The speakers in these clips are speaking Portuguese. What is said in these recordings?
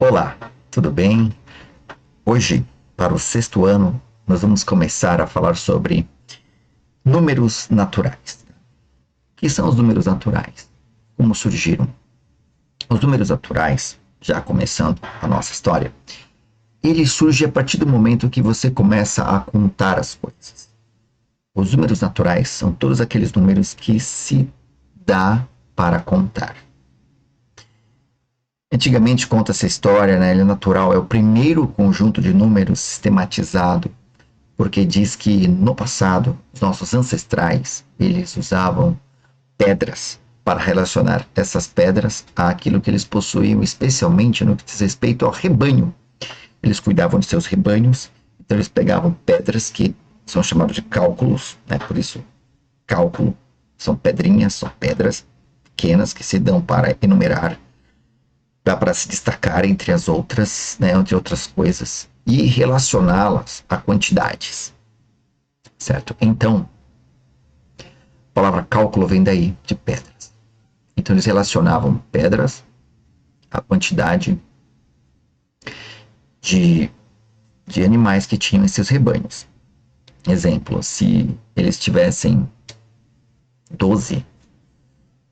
Olá, tudo bem? Hoje, para o sexto ano, nós vamos começar a falar sobre números naturais. O que são os números naturais? Como surgiram? Os números naturais, já começando a nossa história, ele surge a partir do momento que você começa a contar as coisas. Os números naturais são todos aqueles números que se dá para contar. Antigamente conta essa história, né? Ele é natural, é o primeiro conjunto de números sistematizado, porque diz que no passado, os nossos ancestrais, eles usavam pedras para relacionar essas pedras àquilo que eles possuíam, especialmente no que diz respeito ao rebanho. Eles cuidavam de seus rebanhos, então eles pegavam pedras que são chamadas de cálculos, né? Por isso, cálculo, são pedrinhas, são pedras pequenas que se dão para enumerar, dá para se destacar entre as outras, né, entre outras coisas, e relacioná-las a quantidades, certo? Então, a palavra cálculo vem daí, de pedras. Então, eles relacionavam pedras à quantidade de animais que tinham em seus rebanhos. Exemplo, se eles tivessem 12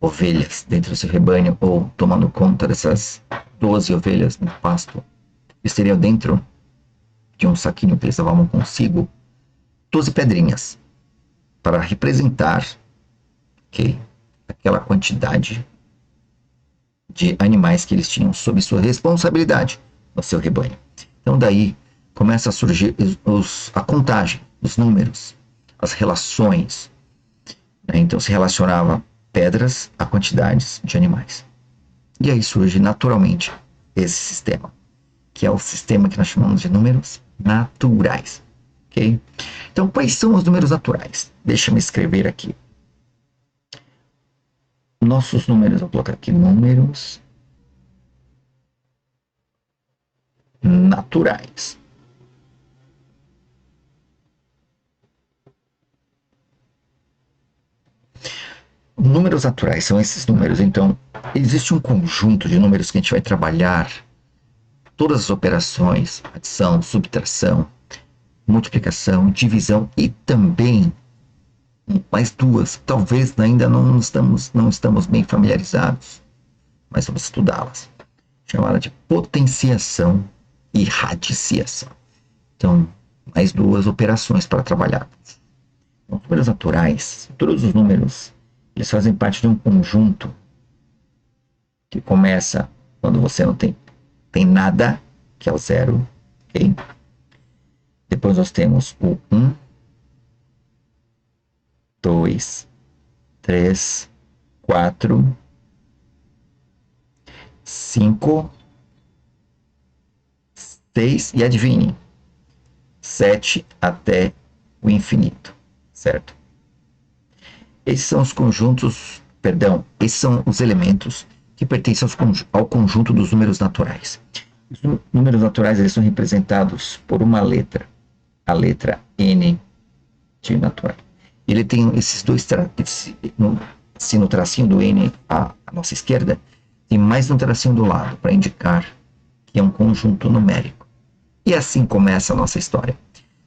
ovelhas dentro do seu rebanho, ou tomando conta dessas 12 ovelhas no pasto, eles teriam dentro de um saquinho que eles levavam consigo 12 pedrinhas para representar, okay, aquela quantidade de animais que eles tinham sob sua responsabilidade no seu rebanho. Então daí começa a surgir a contagem, os números, as relações, né? Então se relacionava pedras a quantidades de animais. E aí surge naturalmente esse sistema, que é o sistema que nós chamamos de números naturais. Ok? Então, quais são os números naturais? Deixa-me escrever aqui. Nossos números, vou colocar aqui números naturais. Números naturais são esses números. Então, existe um conjunto de números que a gente vai trabalhar todas as operações, adição, subtração, multiplicação, divisão e também mais duas. Talvez ainda não estamos bem familiarizados, mas vamos estudá-las. Chamada de potenciação e radiciação. Então, mais duas operações para trabalhar. Os números naturais, todos os números, eles fazem parte de um conjunto que começa quando você não tem nada, que é o zero, ok? Depois nós temos o 1, 2, 3, 4, 5, 6 e adivinhe, 7 até o infinito, certo? Esses são os conjuntos, perdão, esses são os elementos que pertencem ao conjunto dos números naturais. Os números naturais eles são representados por uma letra, a letra N de natural. Ele tem esses dois se no tracinho do N à nossa esquerda, tem mais um tracinho do lado para indicar que é um conjunto numérico. E assim começa a nossa história.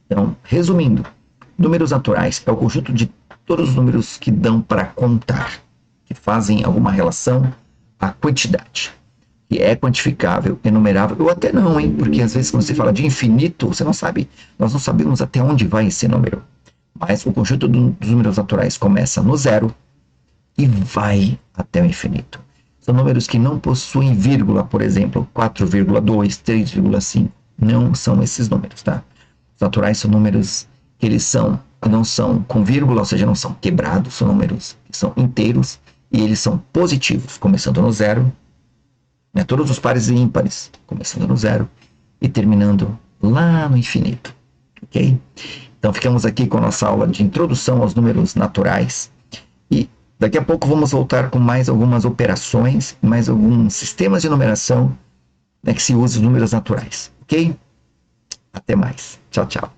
Então, resumindo, números naturais é o conjunto de todos os números que dão para contar, que fazem alguma relação à quantidade, que é quantificável, enumerável, ou até não, hein? Porque às vezes quando você fala de infinito, você não sabe, nós não sabemos até onde vai esse número. Mas o conjunto dos números naturais começa no zero e vai até o infinito. São números que não possuem vírgula, por exemplo, 4,2, 3,5. Não são esses números, tá? Os naturais são números que não são com vírgula, ou seja, não são quebrados, são números que são inteiros e eles são positivos, começando no zero, né? Todos os pares e ímpares, começando no zero e terminando lá no infinito, ok? Então ficamos aqui com a nossa aula de introdução aos números naturais e daqui a pouco vamos voltar com mais algumas operações, mais alguns sistemas de numeração, né, que se usa os números naturais, ok? Até mais. Tchau, tchau.